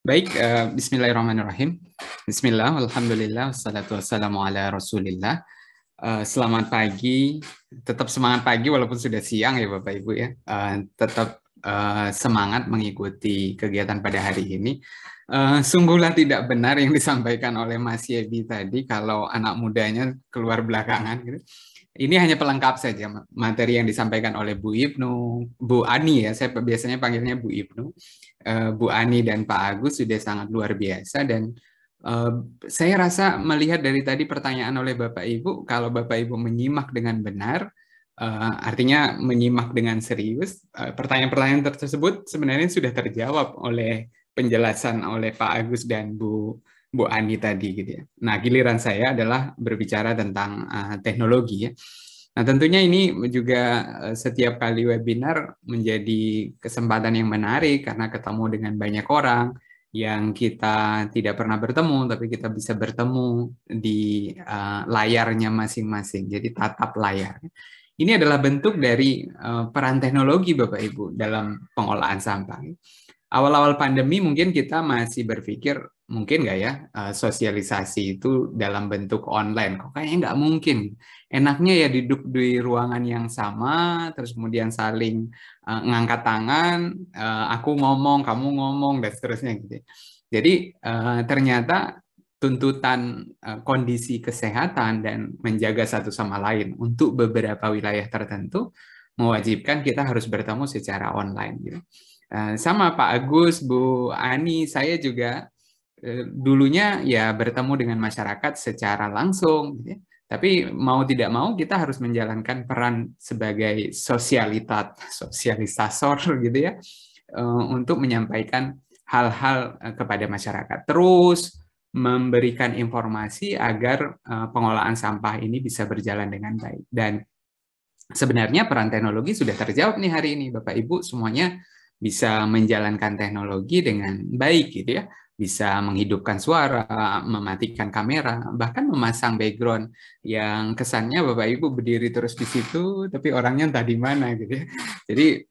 Baik, Bismillahirrahmanirrahim. Bismillah, alhamdulillah, wassalatu wassalamu ala rasulillah. Selamat pagi, tetap semangat pagi walaupun sudah siang ya Bapak Ibu ya. Tetap semangat mengikuti kegiatan pada hari ini. Sungguhlah tidak benar yang disampaikan oleh Mas Yebi tadi kalau anak mudanya keluar belakangan gitu. Ini hanya pelengkap saja materi yang disampaikan oleh Bu Ibnu, Bu Ani ya, saya biasanya panggilnya Bu Ibnu. Bu Ani dan Pak Agus sudah sangat luar biasa dan saya rasa melihat dari tadi pertanyaan oleh Bapak Ibu, kalau Bapak Ibu menyimak dengan benar, artinya menyimak dengan serius, pertanyaan-pertanyaan tersebut sebenarnya sudah terjawab oleh penjelasan oleh Pak Agus dan Bu Ani tadi gitu ya. Nah, giliran saya adalah berbicara tentang teknologi ya. Nah, tentunya ini juga setiap kali webinar menjadi kesempatan yang menarik karena ketemu dengan banyak orang yang kita tidak pernah bertemu, tapi kita bisa bertemu di layarnya masing-masing. Jadi tatap layar. Ini adalah bentuk dari peran teknologi Bapak Ibu dalam pengolahan sampah. Awal-awal pandemi mungkin kita masih berpikir mungkin nggak ya sosialisasi itu dalam bentuk online. Kok kayaknya nggak mungkin. Enaknya ya duduk di ruangan yang sama, terus kemudian saling ngangkat tangan, aku ngomong, kamu ngomong, dan seterusnya gitu. Jadi ternyata tuntutan kondisi kesehatan dan menjaga satu sama lain untuk beberapa wilayah tertentu mewajibkan kita harus bertemu secara online gitu. Sama Pak Agus, Bu Ani, saya juga dulunya ya bertemu dengan masyarakat secara langsung, gitu ya. Tapi mau tidak mau kita harus menjalankan peran sebagai sosialisator gitu ya, untuk menyampaikan hal-hal kepada masyarakat. Terus memberikan informasi agar pengolahan sampah ini bisa berjalan dengan baik. Dan sebenarnya peran teknologi sudah terjawab nih hari ini, Bapak Ibu semuanya bisa menjalankan teknologi dengan baik gitu ya, bisa menghidupkan suara, mematikan kamera, bahkan memasang background yang kesannya Bapak Ibu berdiri terus di situ, tapi orangnya entah di mana gitu ya. Jadi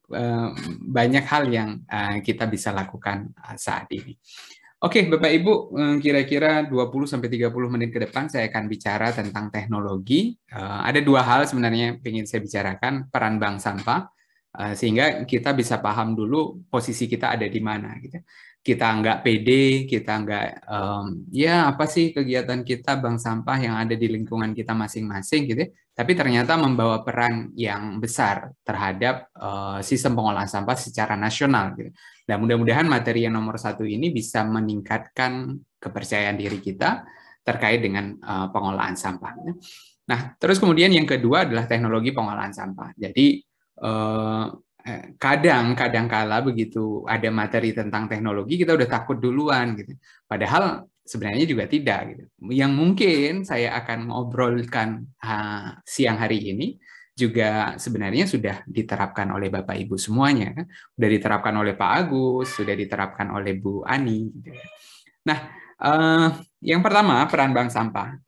banyak hal yang kita bisa lakukan saat ini. Oke, Bapak Ibu, kira-kira 20-30 menit ke depan saya akan bicara tentang teknologi. Ada dua hal sebenarnya yang ingin saya bicarakan, peran bank sampah, sehingga kita bisa paham dulu posisi kita ada di mana. Gitu. Kita nggak pede, kita nggak, ya apa sih kegiatan kita bank sampah yang ada di lingkungan kita masing-masing, gitu. Tapi ternyata membawa peran yang besar terhadap sistem pengolahan sampah secara nasional. Gitu. Dan mudah-mudahan materi yang nomor 1 ini bisa meningkatkan kepercayaan diri kita terkait dengan pengolahan sampah. Nah, terus kemudian yang kedua adalah teknologi pengolahan sampah. Jadi kadang kala begitu ada materi tentang teknologi kita udah takut duluan gitu. Padahal sebenarnya juga tidak gitu. Yang mungkin saya akan ngobrolkan siang hari ini juga sebenarnya sudah diterapkan oleh Bapak Ibu semuanya kan, sudah diterapkan oleh Pak Agus, sudah diterapkan oleh Bu Ani. Gitu. Nah, yang pertama peran bank sampah.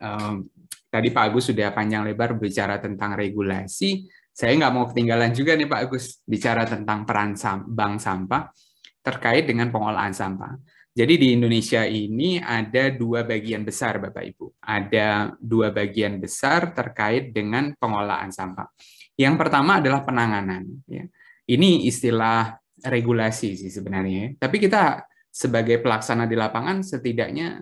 Tadi Pak Agus sudah panjang lebar bicara tentang regulasi. Saya nggak mau ketinggalan juga nih Pak Agus bicara tentang peran bank sampah terkait dengan pengolahan sampah. Jadi di Indonesia ini ada dua bagian besar, Bapak Ibu. Ada dua bagian besar terkait dengan pengolahan sampah. Yang pertama adalah penanganan. Ya. Ini istilah regulasi sih sebenarnya. Tapi kita sebagai pelaksana di lapangan setidaknya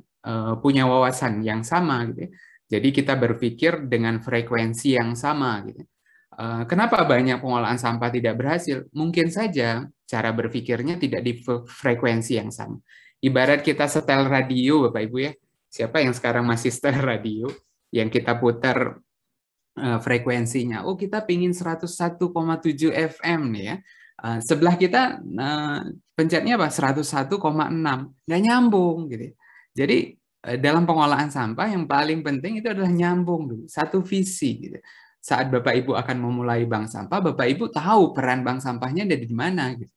punya wawasan yang sama. Gitu. Jadi kita berpikir dengan frekuensi yang sama. Gitu. Kenapa banyak pengolahan sampah tidak berhasil? Mungkin saja cara berpikirnya tidak di frekuensi yang sama. Ibarat kita setel radio, Bapak Ibu ya. Siapa yang sekarang masih setel radio? Yang kita putar frekuensinya. Oh, kita pingin 101,7 FM nih ya. Sebelah kita pencetnya apa? 101,6. Nggak nyambung gitu. Jadi dalam pengolahan sampah yang paling penting itu adalah nyambung dulu. Satu visi gitu. Saat Bapak Ibu akan memulai bank sampah, Bapak Ibu tahu peran bank sampahnya ada di mana gitu.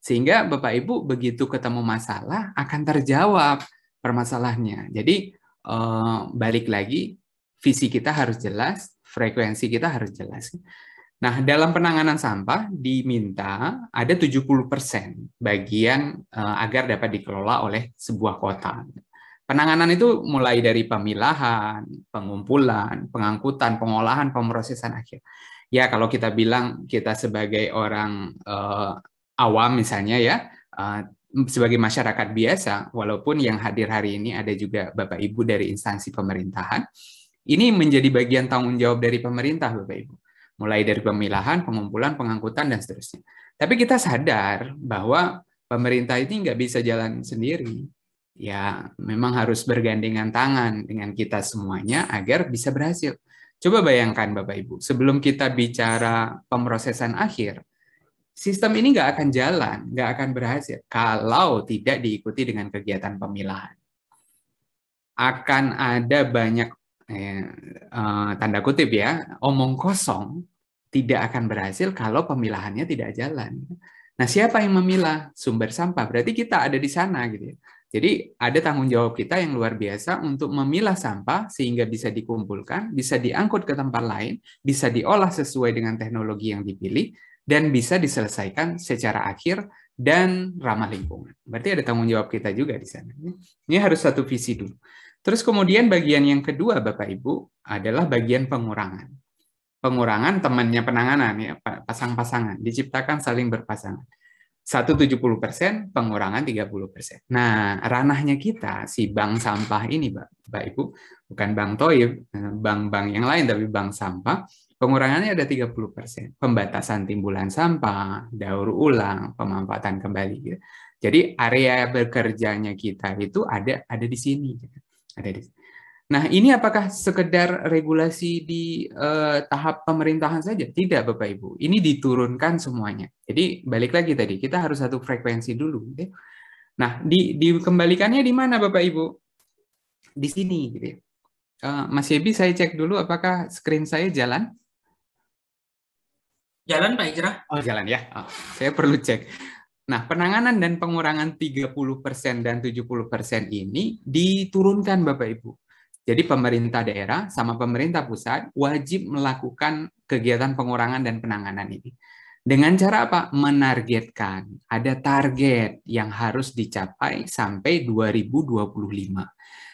Sehingga Bapak Ibu begitu ketemu masalah akan terjawab permasalahannya. Jadi balik lagi visi kita harus jelas, frekuensi kita harus jelas. Nah, dalam penanganan sampah diminta ada 70% bagian agar dapat dikelola oleh sebuah kota. Penanganan itu mulai dari pemilahan, pengumpulan, pengangkutan, pengolahan, pemrosesan akhir. Ya, kalau kita bilang kita sebagai orang awam misalnya ya, sebagai masyarakat biasa, walaupun yang hadir hari ini ada juga Bapak Ibu dari instansi pemerintahan, ini menjadi bagian tanggung jawab dari pemerintah, Bapak Ibu. Mulai dari pemilahan, pengumpulan, pengangkutan, dan seterusnya. Tapi kita sadar bahwa pemerintah ini nggak bisa jalan sendiri. Ya, memang harus bergandengan tangan dengan kita semuanya agar bisa berhasil. Coba bayangkan Bapak Ibu, sebelum kita bicara pemrosesan akhir, sistem ini nggak akan jalan, nggak akan berhasil kalau tidak diikuti dengan kegiatan pemilahan. Akan ada banyak tanda kutip ya, omong kosong tidak akan berhasil kalau pemilahannya tidak jalan. Nah, siapa yang memilah sumber sampah? Berarti kita ada di sana gitu ya. Jadi ada tanggung jawab kita yang luar biasa untuk memilah sampah sehingga bisa dikumpulkan, bisa diangkut ke tempat lain, bisa diolah sesuai dengan teknologi yang dipilih, dan bisa diselesaikan secara akhir dan ramah lingkungan. Berarti ada tanggung jawab kita juga di sana. Ini harus satu visi dulu. Terus kemudian bagian yang kedua Bapak Ibu adalah bagian pengurangan. Pengurangan temannya penanganan ya, pasang-pasangan, diciptakan saling berpasangan. 70%, pengurangan 30%. Nah, ranahnya kita, si bank sampah ini, Bapak Ibu, bukan bank Toib, bank-bank yang lain, tapi bank sampah, pengurangannya ada 30%. Pembatasan timbulan sampah, daur ulang, pemanfaatan kembali. Gitu. Jadi area bekerjanya kita itu ada di sini. Ada di sini. Nah, ini apakah sekedar regulasi di tahap pemerintahan saja? Tidak, Bapak Ibu. Ini diturunkan semuanya. Jadi, balik lagi tadi, kita harus satu frekuensi dulu. Gitu. Nah, dikembalikannya di mana, Bapak Ibu? Di sini. Gitu. Mas Yebi, saya cek dulu apakah screen saya jalan? Jalan, Pak Hijrah. Oh, jalan ya. Oh, saya perlu cek. Nah, penanganan dan pengurangan 30% dan 70% ini diturunkan, Bapak Ibu. Jadi pemerintah daerah sama pemerintah pusat wajib melakukan kegiatan pengurangan dan penanganan ini. Dengan cara apa? Menargetkan. Ada target yang harus dicapai sampai 2025.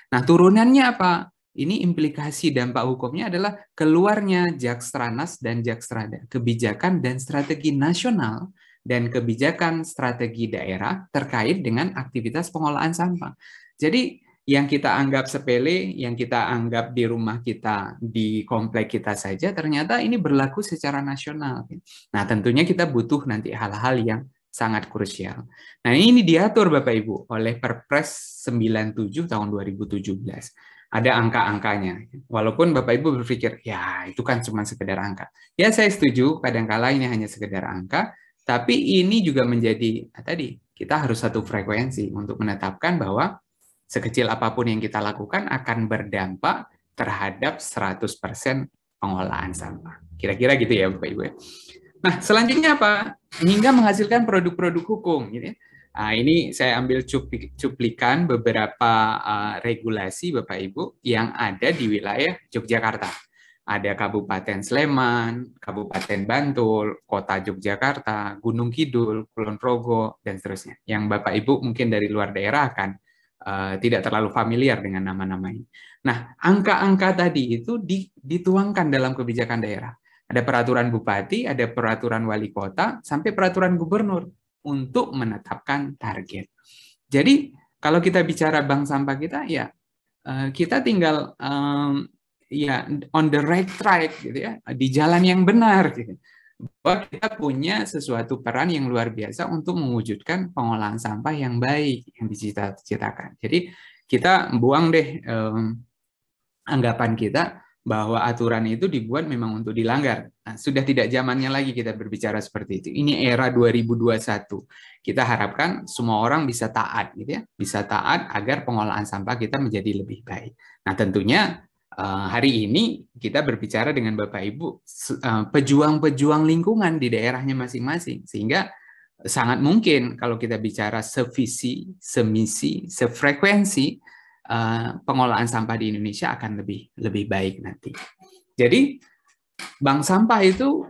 Nah, turunannya apa? Ini implikasi dampak hukumnya adalah keluarnya Jakstranas dan Jakstrada, kebijakan dan strategi nasional dan kebijakan strategi daerah terkait dengan aktivitas pengolahan sampah. Jadi yang kita anggap sepele, yang kita anggap di rumah kita, di komplek kita saja, ternyata ini berlaku secara nasional. Nah, tentunya kita butuh nanti hal-hal yang sangat krusial. Nah, ini diatur Bapak Ibu oleh Perpres 97 tahun 2017. Ada angka-angkanya. Walaupun Bapak Ibu berpikir, ya itu kan cuma sekedar angka. Ya saya setuju, kadang-kala ini hanya sekedar angka, tapi ini juga menjadi, tadi, kita harus satu frekuensi untuk menetapkan bahwa sekecil apapun yang kita lakukan akan berdampak terhadap 100% pengolahan sampah. Kira-kira gitu ya Bapak Ibu. Nah, selanjutnya apa? Hingga menghasilkan produk-produk hukum. Gitu ya. Nah, ini saya ambil cuplikan beberapa regulasi Bapak Ibu yang ada di wilayah Yogyakarta. Ada Kabupaten Sleman, Kabupaten Bantul, Kota Yogyakarta, Gunung Kidul, Kulon Progo, dan seterusnya. Yang Bapak Ibu mungkin dari luar daerah akan tidak terlalu familiar dengan nama-nama ini. Nah, angka-angka tadi itu dituangkan dalam kebijakan daerah. Ada peraturan bupati, ada peraturan wali kota, sampai peraturan gubernur untuk menetapkan target. Jadi, kalau kita bicara bank sampah kita, ya kita tinggal ya on the right track, gitu ya, di jalan yang benar, gitu. Bahwa kita punya sesuatu peran yang luar biasa untuk mewujudkan pengolahan sampah yang baik yang dicita-citakan. Jadi kita buang deh anggapan kita bahwa aturan itu dibuat memang untuk dilanggar. Nah, sudah tidak zamannya lagi kita berbicara seperti itu. Ini era 2021. Kita harapkan semua orang bisa taat, gitu ya, bisa taat agar pengolahan sampah kita menjadi lebih baik. Nah, tentunya hari ini kita berbicara dengan Bapak Ibu pejuang-pejuang lingkungan di daerahnya masing-masing, sehingga sangat mungkin kalau kita bicara sevisi, semisi, sefrekuensi, pengolahan sampah di Indonesia akan lebih baik nanti. Jadi Bank sampah itu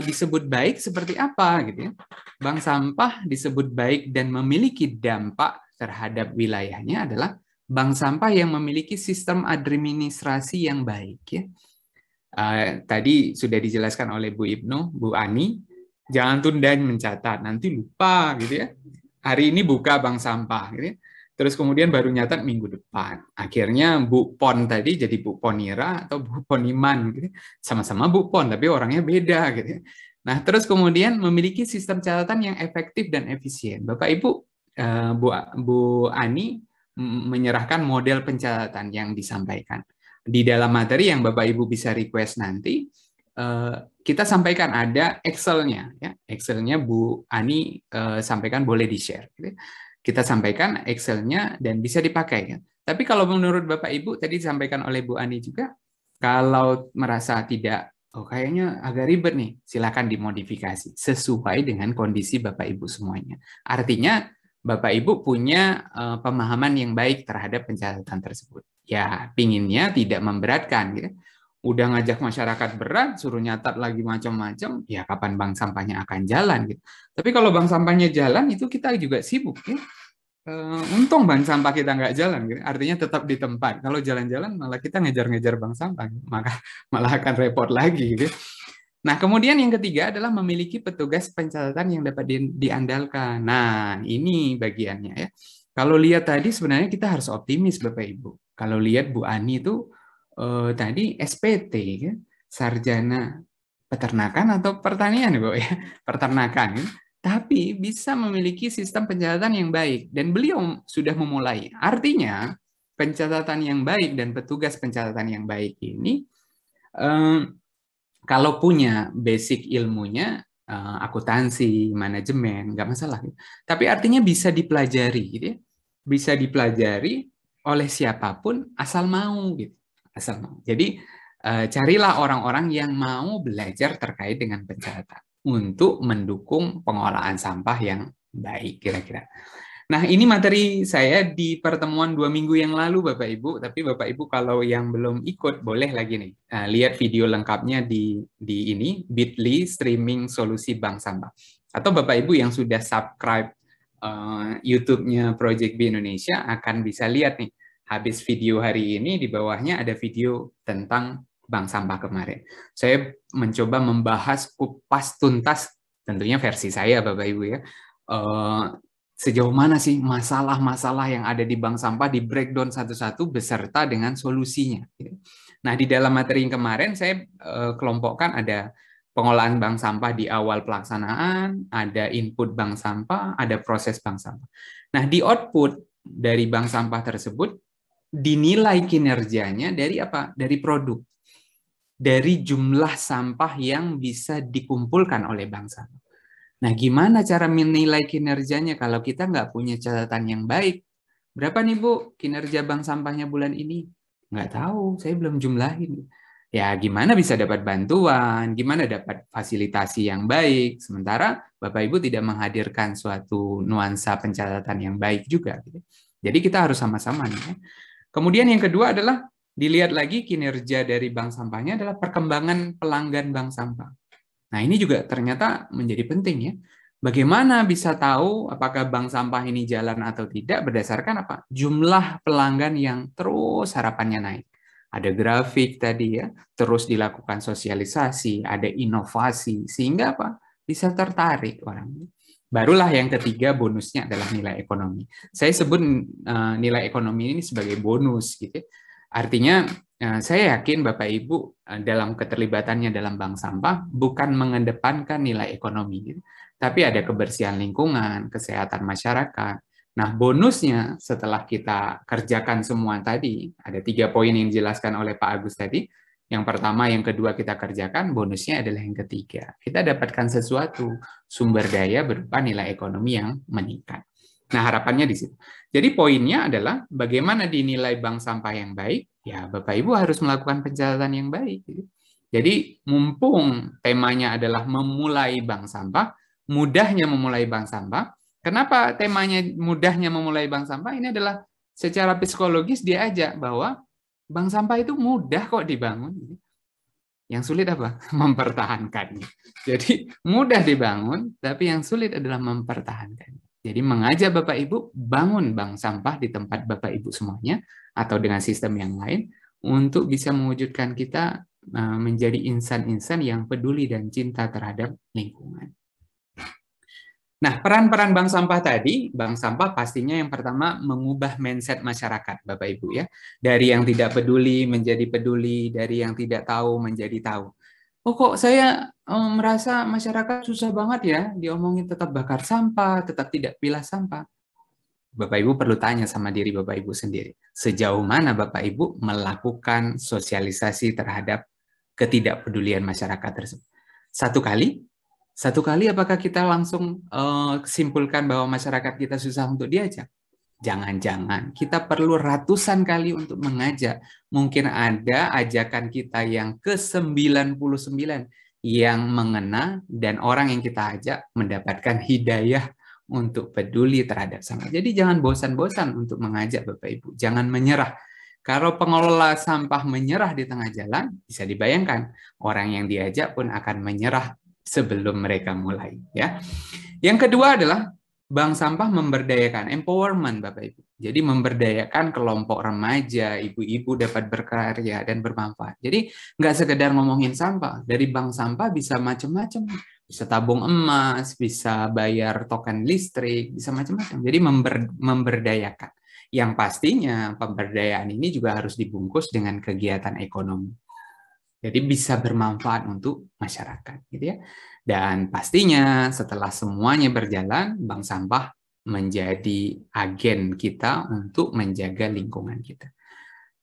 disebut baik seperti apa gitu ya? Bank sampah disebut baik dan memiliki dampak terhadap wilayahnya adalah bank sampah yang memiliki sistem administrasi yang baik ya. Tadi sudah dijelaskan oleh Bu Ibnu, Bu Ani, jangan tunda mencatat, nanti lupa gitu ya. Hari ini buka bank sampah gitu ya. Terus kemudian baru nyatat minggu depan. Akhirnya Bu Pon tadi jadi Bu Ponira atau Bu Poniman gitu. Sama-sama Bu Pon tapi orangnya beda gitu. Nah, terus kemudian memiliki sistem catatan yang efektif dan efisien. Bapak Ibu, Bu Ani menyerahkan model pencatatan yang disampaikan. Di dalam materi yang Bapak Ibu bisa request nanti, kita sampaikan ada Excel-nya. Ya. Excel-nya Bu Ani sampaikan boleh di-share. Gitu. Kita sampaikan Excel-nya dan bisa dipakai. Ya. Tapi kalau menurut Bapak Ibu, tadi disampaikan oleh Bu Ani juga, kalau merasa tidak, oh kayaknya agak ribet nih, silakan dimodifikasi sesuai dengan kondisi Bapak Ibu semuanya. Artinya, Bapak Ibu punya pemahaman yang baik terhadap pencatatan tersebut. Ya, pinginnya tidak memberatkan. Gitu. Udah ngajak masyarakat berat, suruh nyatat lagi macam-macam, ya kapan bank sampahnya akan jalan. Gitu. Tapi kalau bank sampahnya jalan, itu kita juga sibuk. Ya. Untung bank sampah kita nggak jalan, gitu. Artinya tetap di tempat. Kalau jalan-jalan malah kita ngejar-ngejar bank sampah, maka malah akan repot lagi. Gitu. Nah, kemudian yang ketiga adalah memiliki petugas pencatatan yang dapat diandalkan. Nah, ini bagiannya ya. Kalau lihat tadi sebenarnya kita harus optimis Bapak Ibu. Kalau lihat Bu Ani itu tadi SPT ya, Sarjana Peternakan atau Pertanian Bu ya, Peternakan ya. Tapi bisa memiliki sistem pencatatan yang baik dan beliau sudah memulai. Artinya pencatatan yang baik dan petugas pencatatan yang baik ini kalau punya basic ilmunya akuntansi, manajemen, nggak masalah. Tapi artinya bisa dipelajari, gitu ya. Bisa dipelajari oleh siapapun asal mau, gitu. Asal mau. Jadi carilah orang-orang yang mau belajar terkait dengan pencatatan untuk mendukung pengolahan sampah yang baik, kira-kira. Nah, ini materi saya di pertemuan 2 minggu yang lalu, Bapak Ibu. Tapi Bapak Ibu kalau yang belum ikut, boleh lagi nih. Lihat video lengkapnya di ini, Bitly Streaming Solusi Bank Sampah. Atau Bapak Ibu yang sudah subscribe YouTube-nya Project B Indonesia akan bisa lihat nih. Habis video hari ini, di bawahnya ada video tentang Bank Sampah kemarin. Saya mencoba membahas kupas tuntas, tentunya versi saya, Bapak Ibu ya. Sejauh mana sih masalah-masalah yang ada di bank sampah di breakdown satu-satu beserta dengan solusinya. Nah, di dalam materi yang kemarin saya kelompokkan ada pengolahan bank sampah di awal pelaksanaan, ada input bank sampah, ada proses bank sampah. Nah, di output dari bank sampah tersebut dinilai kinerjanya dari apa? Dari produk. Dari jumlah sampah yang bisa dikumpulkan oleh bank sampah. Nah, gimana cara menilai kinerjanya kalau kita nggak punya catatan yang baik? Berapa nih, Bu, kinerja bank sampahnya bulan ini? Nggak tahu, saya belum jumlahin. Ya, gimana bisa dapat bantuan? Gimana dapat fasilitasi yang baik? Sementara Bapak Ibu tidak menghadirkan suatu nuansa pencatatan yang baik juga. Jadi kita harus sama-sama nih. Ya. Kemudian yang kedua adalah dilihat lagi kinerja dari bank sampahnya adalah perkembangan pelanggan bank sampah. Nah, ini juga ternyata menjadi penting ya. Bagaimana bisa tahu apakah bank sampah ini jalan atau tidak berdasarkan apa? Jumlah pelanggan yang terus harapannya naik. Ada grafik tadi ya, terus dilakukan sosialisasi, ada inovasi, sehingga apa? Bisa tertarik orang. Barulah yang ketiga bonusnya adalah nilai ekonomi. Saya sebut nilai ekonomi ini sebagai bonus gitu. Artinya saya yakin Bapak Ibu dalam keterlibatannya dalam bank sampah bukan mengedepankan nilai ekonomi, gitu. Tapi ada kebersihan lingkungan, kesehatan masyarakat. Nah, bonusnya setelah kita kerjakan semua tadi, ada 3 poin yang dijelaskan oleh Pak Agus tadi. Yang pertama, yang kedua kita kerjakan, bonusnya adalah yang ketiga. Kita dapatkan sesuatu, sumber daya berupa nilai ekonomi yang meningkat. Nah, harapannya di situ. Jadi poinnya adalah bagaimana dinilai bank sampah yang baik, ya Bapak Ibu harus melakukan pencatatan yang baik. Jadi mumpung temanya adalah memulai bank sampah, mudahnya memulai bank sampah. Kenapa temanya mudahnya memulai bank sampah? Ini adalah secara psikologis diajak bahwa bank sampah itu mudah kok dibangun. Yang sulit apa? Mempertahankannya. Jadi mudah dibangun, tapi yang sulit adalah mempertahankannya. Jadi mengajak Bapak Ibu bangun bank sampah di tempat Bapak Ibu semuanya, atau dengan sistem yang lain, untuk bisa mewujudkan kita menjadi insan-insan yang peduli dan cinta terhadap lingkungan. Nah, peran-peran bank sampah tadi, bank sampah pastinya yang pertama mengubah mindset masyarakat, Bapak Ibu ya. Dari yang tidak peduli menjadi peduli, dari yang tidak tahu menjadi tahu. Oh kok saya merasa masyarakat susah banget ya, diomongin tetap bakar sampah, tetap tidak pilah sampah. Bapak Ibu perlu tanya sama diri Bapak Ibu sendiri. Sejauh mana Bapak Ibu melakukan sosialisasi terhadap ketidakpedulian masyarakat tersebut? Satu kali apakah kita langsung simpulkan bahwa masyarakat kita susah untuk diajak? Jangan-jangan kita perlu ratusan kali untuk mengajak. Mungkin ada ajakan kita yang ke-99 yang mengena dan orang yang kita ajak mendapatkan hidayah untuk peduli terhadap sampah. Jadi jangan bosan-bosan untuk mengajak Bapak Ibu. Jangan menyerah. Kalau pengelola sampah menyerah di tengah jalan, bisa dibayangkan orang yang diajak pun akan menyerah sebelum mereka mulai. Ya. Yang kedua adalah bank sampah memberdayakan, empowerment Bapak Ibu. Jadi memberdayakan kelompok remaja, ibu-ibu dapat berkarya dan bermanfaat. Jadi nggak sekedar ngomongin sampah, dari bank sampah bisa macam-macam. Bisa tabung emas, bisa bayar token listrik, bisa macam-macam. Jadi memberdayakan. Yang pastinya pemberdayaan ini juga harus dibungkus dengan kegiatan ekonomi. Jadi bisa bermanfaat untuk masyarakat, gitu ya. Dan pastinya setelah semuanya berjalan, bank sampah menjadi agen kita untuk menjaga lingkungan kita.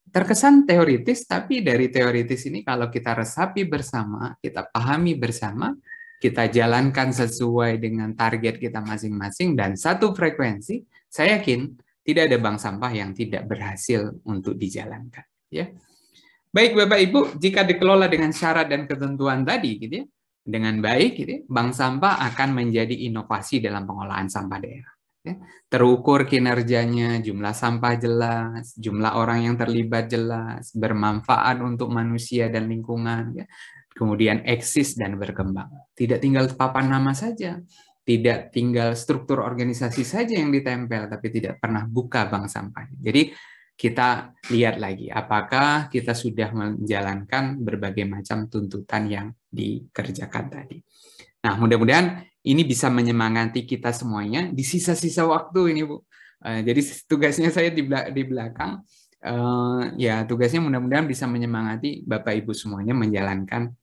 Terkesan teoritis, tapi dari teoritis ini kalau kita resapi bersama, kita pahami bersama, kita jalankan sesuai dengan target kita masing-masing dan satu frekuensi, saya yakin tidak ada bank sampah yang tidak berhasil untuk dijalankan, ya. Baik Bapak Ibu, jika dikelola dengan syarat dan ketentuan tadi, gitu ya, dengan baik, gitu ya, bank sampah akan menjadi inovasi dalam pengolahan sampah daerah. Ya. Terukur kinerjanya, jumlah sampah jelas, jumlah orang yang terlibat jelas, bermanfaat untuk manusia dan lingkungan, ya. Kemudian eksis dan berkembang. Tidak tinggal papan nama saja, tidak tinggal struktur organisasi saja yang ditempel, tapi tidak pernah buka bank sampah. Jadi kita lihat lagi apakah kita sudah menjalankan berbagai macam tuntutan yang dikerjakan tadi. Nah, mudah-mudahan ini bisa menyemangati kita semuanya di sisa-sisa waktu ini, Bu. Jadi tugasnya saya di belakang, ya tugasnya mudah-mudahan bisa menyemangati Bapak Ibu semuanya menjalankan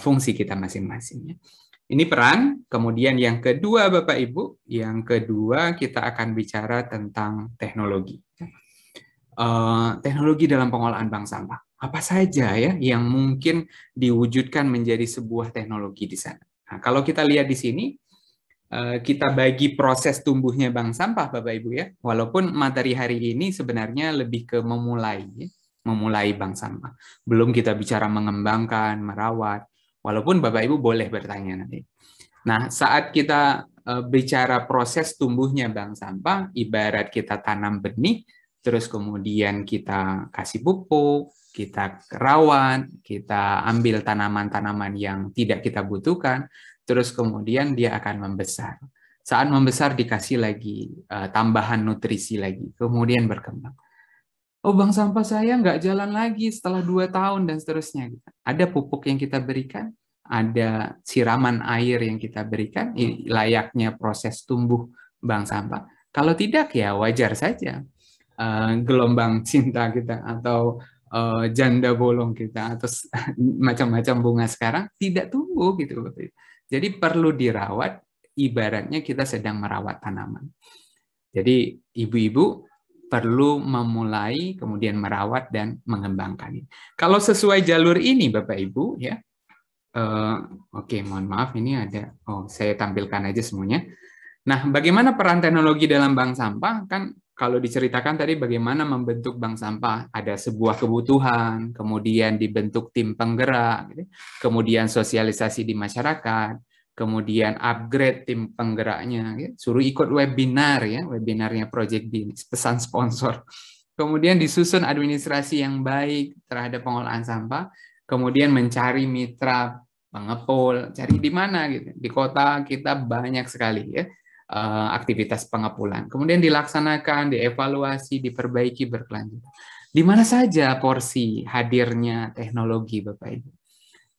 fungsi kita masing-masing. Ini peran. Kemudian yang kedua Bapak Ibu, yang kedua kita akan bicara tentang teknologi. Teknologi dalam pengolahan bank sampah. Apa saja ya yang mungkin diwujudkan menjadi sebuah teknologi di sana. Nah, kalau kita lihat di sini, kita bagi proses tumbuhnya bank sampah, Bapak Ibu ya. Walaupun materi hari ini sebenarnya lebih ke memulai, ya, memulai bank sampah. Belum kita bicara mengembangkan, merawat. Walaupun Bapak Ibu boleh bertanya nanti. Nah, saat kita bicara proses tumbuhnya bank sampah, ibarat kita tanam benih, terus kemudian kita kasih pupuk, kita rawat, kita ambil tanaman-tanaman yang tidak kita butuhkan, terus kemudian dia akan membesar. Saat membesar dikasih lagi tambahan nutrisi lagi, kemudian berkembang. Oh, bank sampah saya nggak jalan lagi setelah 2 tahun dan seterusnya. Ada pupuk yang kita berikan, ada siraman air yang kita berikan, layaknya proses tumbuh bank sampah. Kalau tidak ya wajar saja. Gelombang cinta kita atau janda bolong kita atau macam-macam bunga sekarang tidak tumbuh gitu. Jadi perlu dirawat, ibaratnya kita sedang merawat tanaman. Jadi ibu-ibu perlu memulai kemudian merawat dan mengembangkan. Kalau sesuai jalur ini Bapak Ibu ya. Oke, mohon maaf ini ada saya tampilkan aja semuanya. Nah, bagaimana peran teknologi dalam bank sampah? Kan kalau diceritakan tadi bagaimana membentuk bank sampah, ada sebuah kebutuhan, kemudian dibentuk tim penggerak, kemudian sosialisasi di masyarakat, kemudian upgrade tim penggeraknya, suruh ikut webinar ya, webinarnya Project B, pesan sponsor. Kemudian disusun administrasi yang baik terhadap pengolahan sampah, kemudian mencari mitra pengepul, cari di mana gitu. Di kota kita banyak sekali ya aktivitas pengepulan. Kemudian dilaksanakan, dievaluasi, diperbaiki berkelanjutan. Di mana saja porsi hadirnya teknologi, Bapak Ibu?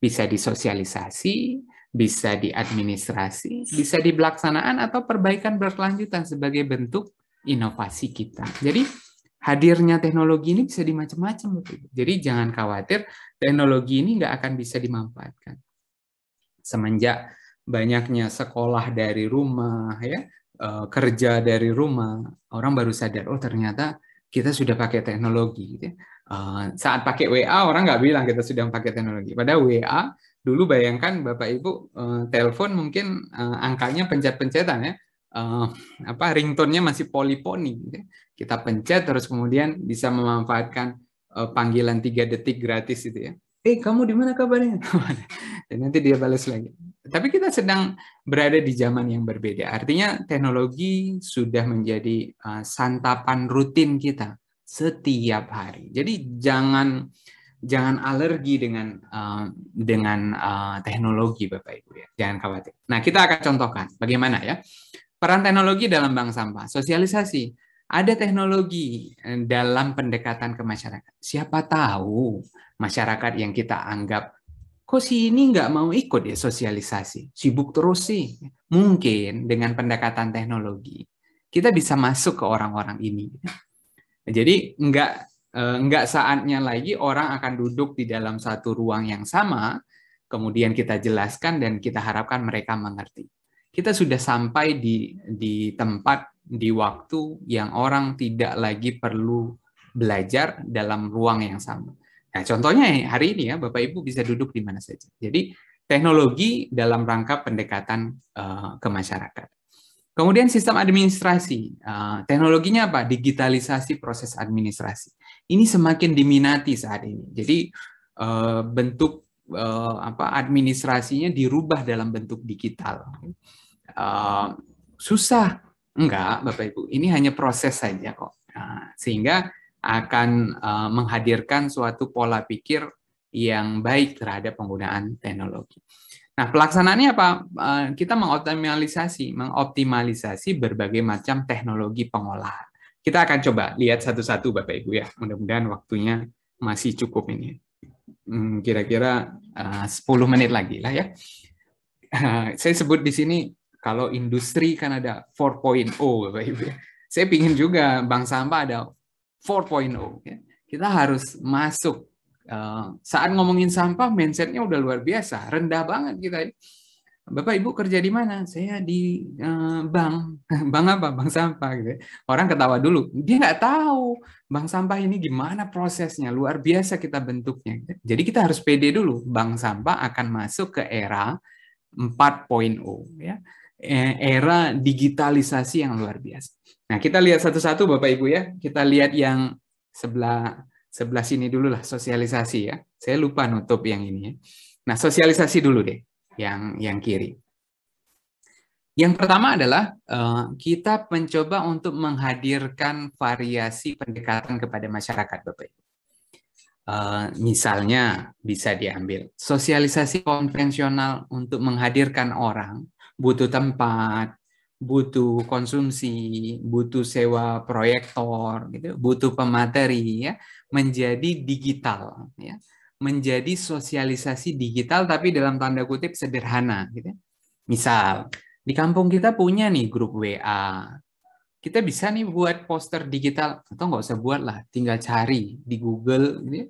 Bisa disosialisasi, bisa diadministrasi, bisa di pelaksanaan atau perbaikan berkelanjutan sebagai bentuk inovasi kita. Jadi hadirnya teknologi ini bisa di macam-macam. Jadi jangan khawatir, teknologi ini nggak akan bisa dimanfaatkan. Semenjak banyaknya sekolah dari rumah, ya kerja dari rumah, orang baru sadar, oh ternyata kita sudah pakai teknologi. Gitu ya. Saat pakai WA, orang nggak bilang kita sudah pakai teknologi. Pada WA, dulu bayangkan Bapak Ibu telepon mungkin angkanya pencet-pencetan ya, ringtone-nya masih poliponi. Gitu ya. Kita pencet terus kemudian bisa memanfaatkan panggilan 3 detik gratis itu ya. Kamu di mana kabarnya? Dan nanti dia balas lagi. Tapi kita sedang berada di zaman yang berbeda. Artinya teknologi sudah menjadi santapan rutin kita setiap hari. Jadi jangan alergi dengan teknologi, Bapak Ibu ya. Jangan khawatir. Nah, kita akan contohkan bagaimana ya peran teknologi dalam bank sampah. Sosialisasi. Ada teknologi dalam pendekatan ke masyarakat. Siapa tahu masyarakat yang kita anggap, kok si ini nggak mau ikut ya sosialisasi, sibuk terus sih. Mungkin dengan pendekatan teknologi, kita bisa masuk ke orang-orang ini. Jadi nggak saatnya lagi orang akan duduk di dalam satu ruang yang sama, kemudian kita jelaskan dan kita harapkan mereka mengerti. Kita sudah sampai di tempat, di waktu yang orang tidak lagi perlu belajar dalam ruang yang sama. Nah, contohnya hari ini ya, Bapak Ibu bisa duduk di mana saja. Jadi, teknologi dalam rangka pendekatan ke masyarakat. Kemudian sistem administrasi. Teknologinya apa? Digitalisasi proses administrasi. Ini semakin diminati saat ini. Jadi, bentuk administrasinya dirubah dalam bentuk digital. Susah? Enggak, Bapak Ibu. Ini hanya proses saja kok. Sehingga akan menghadirkan suatu pola pikir yang baik terhadap penggunaan teknologi. Nah, pelaksanaannya apa? Kita mengoptimalisasi berbagai macam teknologi pengolahan. Kita akan coba lihat satu-satu, Bapak Ibu ya. Mudah-mudahan waktunya masih cukup ini. Kira-kira 10 menit lagi lah ya. Saya sebut di sini, kalau industri kan ada 4.0, Bapak Ibu. Saya ingin juga bank sampah ada 4.0. Kita harus masuk. Saat ngomongin sampah, mindset-nya udah luar biasa. Rendah banget kita. Bapak Ibu kerja di mana? Saya di bank. Bank apa? Bank sampah. Gitu. Orang ketawa dulu. Dia nggak tahu bank sampah ini gimana prosesnya. Luar biasa kita bentuknya. Jadi kita harus pede dulu. Bank sampah akan masuk ke era 4.0. Ya. Era digitalisasi yang luar biasa. Nah, kita lihat satu-satu Bapak Ibu ya. Kita lihat yang sebelah sini dulu lah, sosialisasi ya. Saya lupa nutup yang ini ya. Nah, sosialisasi dulu deh, yang kiri. Yang pertama adalah kita mencoba untuk menghadirkan variasi pendekatan kepada masyarakat, Bapak Ibu. Misalnya bisa diambil sosialisasi konvensional untuk menghadirkan orang, butuh tempat, butuh konsumsi, butuh sewa proyektor, gitu, butuh pemateri, ya, menjadi digital, ya, menjadi sosialisasi digital tapi dalam tanda kutip sederhana, gitu. Misal di kampung kita punya nih grup WA, kita bisa nih buat poster digital, atau nggak usah buat lah, tinggal cari di Google, gitu,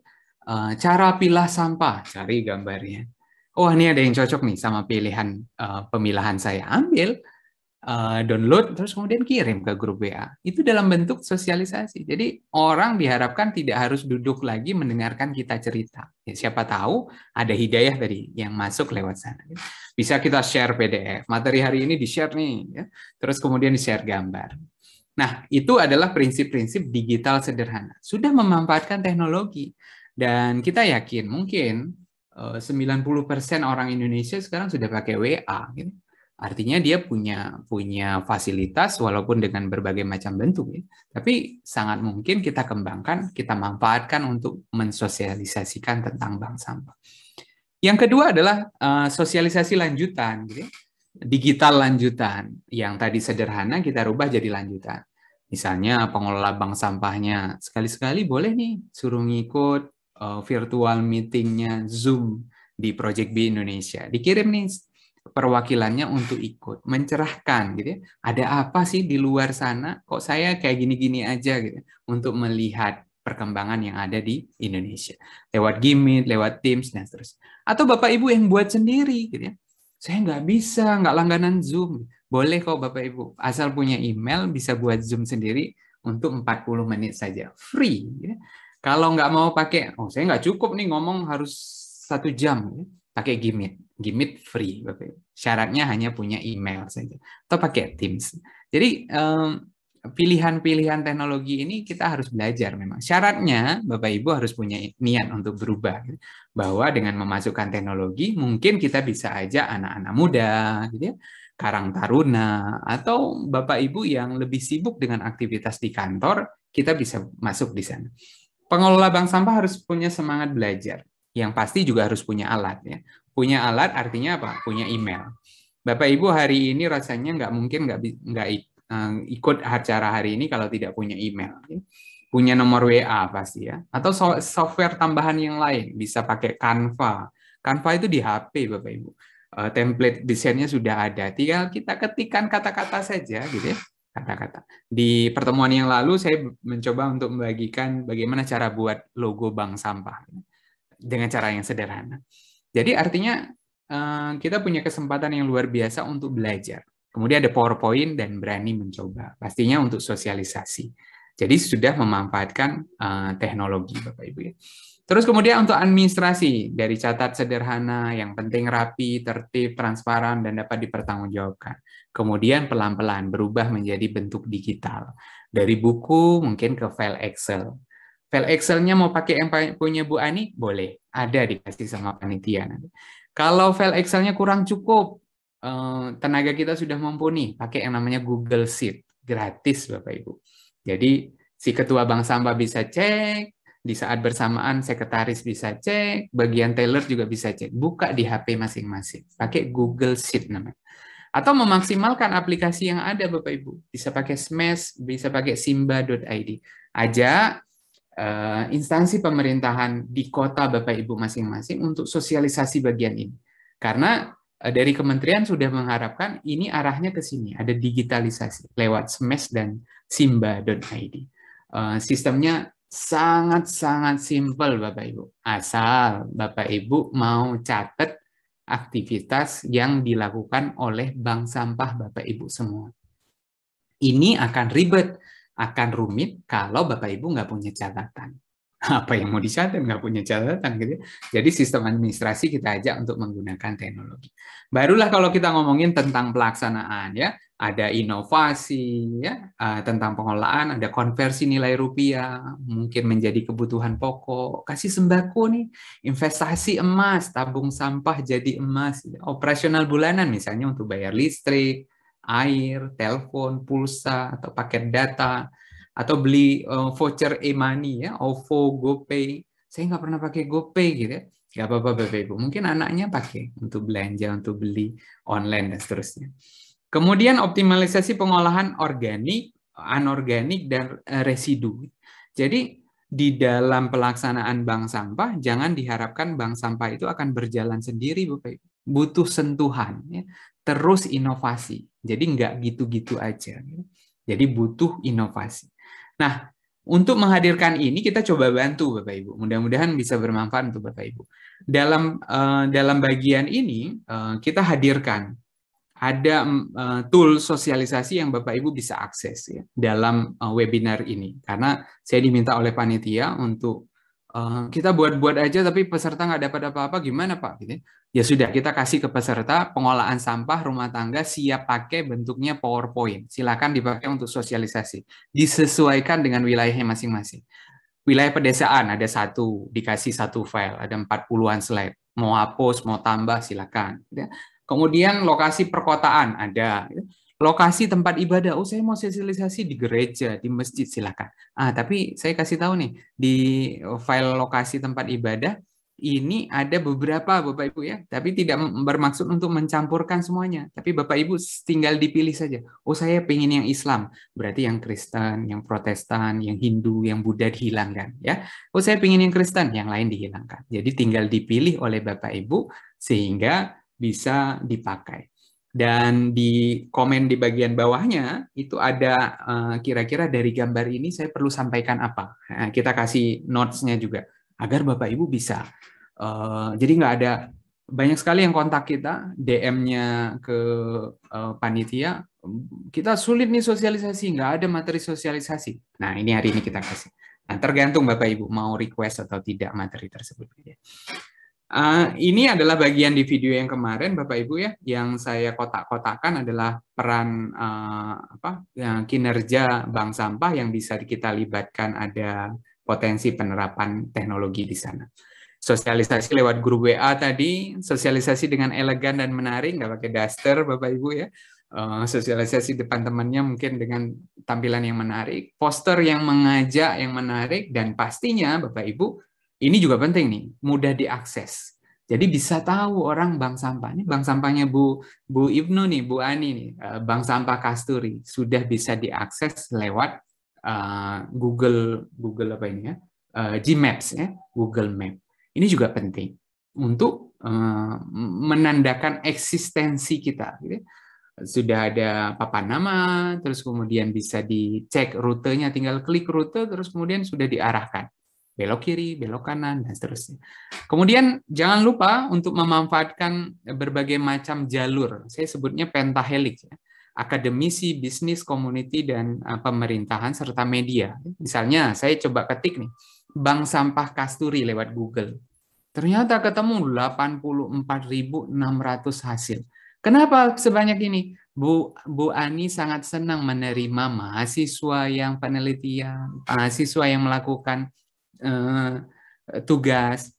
cara pilah sampah, cari gambarnya. Oh, ini ada yang cocok nih sama pilihan pemilahan saya, ambil. Download, terus kemudian kirim ke grup WA. Itu dalam bentuk sosialisasi. Jadi orang diharapkan tidak harus duduk lagi mendengarkan kita cerita. Ya, siapa tahu ada hidayah tadi yang masuk lewat sana. Bisa kita share PDF. Materi hari ini di-share nih. Ya. Terus kemudian di-share gambar. Nah, itu adalah prinsip-prinsip digital sederhana. Sudah memanfaatkan teknologi. Dan kita yakin mungkin 90% orang Indonesia sekarang sudah pakai WA. Gitu. Artinya dia punya fasilitas walaupun dengan berbagai macam bentuk ya. Tapi sangat mungkin kita kembangkan, kita manfaatkan untuk mensosialisasikan tentang bank sampah. Yang kedua adalah sosialisasi lanjutan, gitu ya. Digital lanjutan. Yang tadi sederhana kita rubah jadi lanjutan. Misalnya pengelola bank sampahnya sekali-sekali boleh nih suruh ngikut virtual meetingnya Zoom di Project B Indonesia. Dikirim nih perwakilannya untuk ikut, mencerahkan gitu ya. Ada apa sih di luar sana? Kok saya kayak gini-gini aja gitu untuk melihat perkembangan yang ada di Indonesia. Lewat Gimit, lewat Teams dan seterusnya. Atau Bapak Ibu yang buat sendiri gitu ya. Saya nggak bisa, nggak langganan Zoom. Boleh kok Bapak Ibu, asal punya email bisa buat Zoom sendiri untuk 40 menit saja, free. Ya. Kalau nggak mau pakai, oh saya nggak cukup nih ngomong harus 1 jam, ya. Pakai Gimit. Gimit free, Bapak Ibu. Syaratnya hanya punya email saja. Atau pakai Teams. Jadi pilihan-pilihan teknologi ini kita harus belajar memang. Syaratnya Bapak Ibu harus punya niat untuk berubah. Bahwa dengan memasukkan teknologi, mungkin kita bisa ajak anak-anak muda, gitu ya, Karang Taruna, atau Bapak Ibu yang lebih sibuk dengan aktivitas di kantor, kita bisa masuk di sana. Pengelola bank sampah harus punya semangat belajar. Yang pasti juga harus punya alat. Ya. Punya alat artinya apa? Punya email. Bapak Ibu hari ini rasanya nggak mungkin nggak ikut acara hari ini kalau tidak punya email. Ya. Punya nomor WA pasti ya. Atau software tambahan yang lain. Bisa pakai Canva. Canva itu di HP Bapak Ibu. Template desainnya sudah ada. Tinggal kita ketikkan kata-kata saja gitu ya. Kata-kata. Di pertemuan yang lalu saya mencoba untuk membagikan bagaimana cara buat logo bank sampah. Dengan cara yang sederhana. Jadi artinya kita punya kesempatan yang luar biasa untuk belajar. Kemudian ada PowerPoint dan berani mencoba. Pastinya untuk sosialisasi. Jadi sudah memanfaatkan teknologi, Bapak Ibu. Ya. Terus kemudian untuk administrasi, dari catat sederhana, yang penting rapi, tertib, transparan, dan dapat dipertanggungjawabkan. Kemudian pelan-pelan berubah menjadi bentuk digital. Dari buku mungkin ke file Excel. File Excel-nya mau pakai yang punya Bu Ani? Boleh. Ada dikasih sama panitia nanti. Kalau file Excel-nya kurang cukup, tenaga kita sudah mumpuni, pakai yang namanya Google Sheet. Gratis, Bapak Ibu. Jadi, si ketua bank sampah bisa cek, di saat bersamaan sekretaris bisa cek, bagian teller juga bisa cek. Buka di HP masing-masing. Pakai Google Sheet namanya. Atau memaksimalkan aplikasi yang ada, Bapak Ibu. Bisa pakai Smash, bisa pakai simba.id. Ajak instansi pemerintahan di kota Bapak Ibu masing-masing untuk sosialisasi bagian ini. Karena dari kementerian sudah mengharapkan ini arahnya ke sini, ada digitalisasi lewat Smash dan simba.id. Sistemnya sangat-sangat simpel Bapak Ibu. Asal Bapak Ibu mau catat aktivitas yang dilakukan oleh bank sampah Bapak Ibu semua. Ini akan ribet, akan rumit kalau Bapak Ibu nggak punya catatan. Apa yang mau dicatat nggak punya catatan gitu. Jadi sistem administrasi kita ajak untuk menggunakan teknologi. Barulah kalau kita ngomongin tentang pelaksanaan ya, ada inovasi ya, tentang pengelolaan, ada konversi nilai rupiah, mungkin menjadi kebutuhan pokok, kasih sembako nih, investasi emas, tabung sampah jadi emas, operasional bulanan misalnya untuk bayar listrik, air, telepon, pulsa, atau paket data, atau beli voucher e-money ya, OVO, GoPay. Saya nggak pernah pakai GoPay gitu ya. Nggak apa-apa Bapak Ibu. Mungkin anaknya pakai untuk belanja, untuk beli online dan seterusnya. Kemudian optimalisasi pengolahan organik, anorganik, dan residu. Jadi di dalam pelaksanaan bank sampah, jangan diharapkan bank sampah itu akan berjalan sendiri Bapak Ibu. Butuh sentuhan, ya. Terus inovasi. Jadi nggak gitu-gitu aja. Jadi butuh inovasi. Nah, untuk menghadirkan ini kita coba bantu Bapak Ibu. Mudah-mudahan bisa bermanfaat untuk Bapak Ibu. Dalam bagian ini kita hadirkan ada tool sosialisasi yang Bapak Ibu bisa akses ya dalam webinar ini. Karena saya diminta oleh panitia untuk kita buat-buat aja tapi peserta nggak dapat apa-apa, gimana Pak? Gitu. Ya sudah, kita kasih ke peserta pengolahan sampah rumah tangga siap pakai bentuknya PowerPoint. Silakan dipakai untuk sosialisasi. Disesuaikan dengan wilayahnya masing-masing. Wilayah pedesaan ada dikasih satu file, ada 40-an slide. Mau hapus, mau tambah, silakan. Kemudian lokasi perkotaan ada. Lokasi tempat ibadah, saya mau sosialisasi di gereja, di masjid, silakan. Tapi saya kasih tahu nih, di file lokasi tempat ibadah, ini ada beberapa Bapak Ibu ya, tapi tidak bermaksud untuk mencampurkan semuanya. Tapi Bapak Ibu tinggal dipilih saja. Saya pengen yang Islam, berarti yang Kristen, yang Protestan, yang Hindu, yang Buddha dihilangkan ya. Saya pengen yang Kristen, yang lain dihilangkan. Jadi tinggal dipilih oleh Bapak Ibu sehingga bisa dipakai. Dan di komen di bagian bawahnya itu ada kira-kira dari gambar ini saya perlu sampaikan apa. Kita kasih notes-nya juga agar Bapak Ibu bisa. Jadi nggak ada banyak sekali yang kontak kita, DM-nya ke panitia. Kita sulit nih sosialisasi, nggak ada materi sosialisasi. Nah ini hari ini kita kasih. Nah tergantung Bapak Ibu mau request atau tidak materi tersebut. Ini adalah bagian di video yang kemarin, Bapak Ibu ya, yang saya kotak-kotakan adalah peran kinerja bank sampah yang bisa kita libatkan, ada potensi penerapan teknologi di sana. Sosialisasi lewat grup WA tadi, sosialisasi dengan elegan dan menarik, nggak pakai daster, Bapak Ibu ya. Sosialisasi depan temannya mungkin dengan tampilan yang menarik, poster yang mengajak, yang menarik, dan pastinya Bapak Ibu ini juga penting nih, mudah diakses. Jadi bisa tahu orang bank sampah. Ini bank sampahnya Bu Ibnu nih, Bu Ani nih, bank sampah Kasturi sudah bisa diakses lewat Google apa ini ya, Gmaps ya, Google Map. Ini juga penting untuk menandakan eksistensi kita. Gitu. Sudah ada papan nama, terus kemudian bisa dicek rutenya, tinggal klik rute, terus kemudian sudah diarahkan. Belok kiri, belok kanan, dan seterusnya. Kemudian jangan lupa untuk memanfaatkan berbagai macam jalur. Saya sebutnya pentahelix. Ya. Akademisi, bisnis, community, dan pemerintahan, serta media. Misalnya, saya coba ketik nih, Bank Sampah Kasturi lewat Google. Ternyata ketemu 84.600 hasil. Kenapa sebanyak ini? Bu Ani sangat senang menerima mahasiswa yang penelitian, mahasiswa yang melakukan tugas,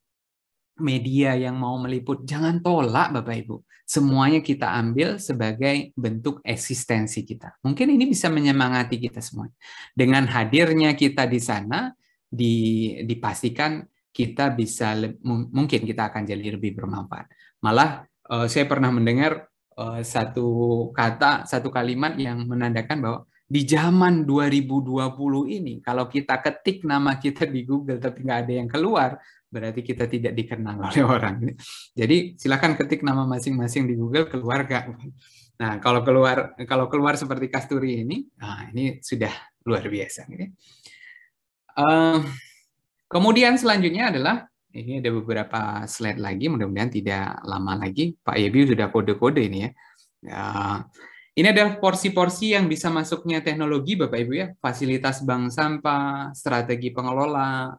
media yang mau meliput. Jangan tolak Bapak Ibu. Semuanya kita ambil sebagai bentuk eksistensi kita. Mungkin ini bisa menyemangati kita semua. Dengan hadirnya kita di sana, dipastikan kita bisa, mungkin kita akan jadi lebih bermanfaat. Malah saya pernah mendengar satu kalimat yang menandakan bahwa di zaman 2020 ini, kalau kita ketik nama kita di Google tapi nggak ada yang keluar, berarti kita tidak dikenal oleh orang. Jadi silakan ketik nama masing-masing di Google, keluar nggak? Nah, kalau keluar seperti Kasturi ini, ini sudah luar biasa. Kemudian selanjutnya adalah, ini ada beberapa slide lagi, mudah-mudahan tidak lama lagi. Pak Yebi sudah kode-kode ini ya. Ini adalah porsi-porsi yang bisa masuknya teknologi, Bapak Ibu ya. Fasilitas bank sampah, strategi pengelola,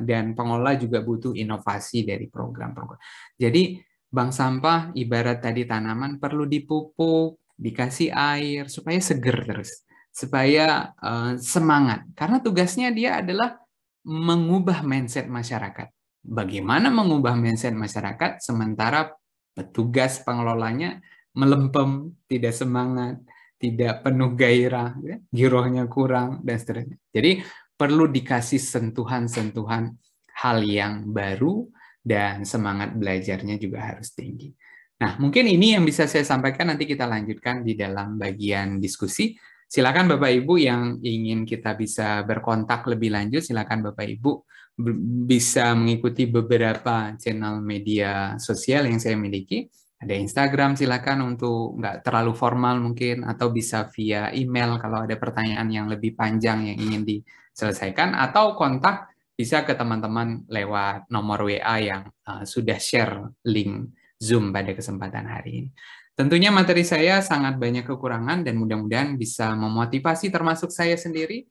dan pengelola juga butuh inovasi dari program-program. Jadi bank sampah ibarat tadi tanaman perlu dipupuk, dikasih air, supaya seger terus. Supaya semangat. Karena tugasnya dia adalah mengubah mindset masyarakat. Bagaimana mengubah mindset masyarakat sementara petugas pengelolanya melempem, tidak semangat, tidak penuh gairah, ya, girohnya kurang, dan seterusnya. Jadi perlu dikasih sentuhan-sentuhan hal yang baru dan semangat belajarnya juga harus tinggi. Nah, mungkin ini yang bisa saya sampaikan, nanti kita lanjutkan di dalam bagian diskusi. Silakan Bapak Ibu yang ingin kita bisa berkontak lebih lanjut, silakan Bapak Ibu bisa mengikuti beberapa channel media sosial yang saya miliki. Ada Instagram, silakan untuk nggak terlalu formal mungkin, atau bisa via email kalau ada pertanyaan yang lebih panjang yang ingin diselesaikan, atau kontak bisa ke teman-teman lewat nomor WA yang sudah share link Zoom pada kesempatan hari ini. Tentunya materi saya sangat banyak kekurangan dan mudah-mudahan bisa memotivasi termasuk saya sendiri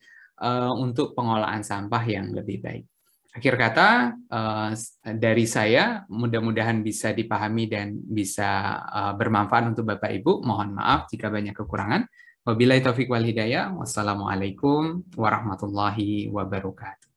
untuk pengolahan sampah yang lebih baik. Akhir kata, dari saya mudah-mudahan bisa dipahami dan bisa bermanfaat untuk Bapak Ibu. Mohon maaf jika banyak kekurangan. Wabillahi taufiq wal hidayah. Wassalamualaikum warahmatullahi wabarakatuh.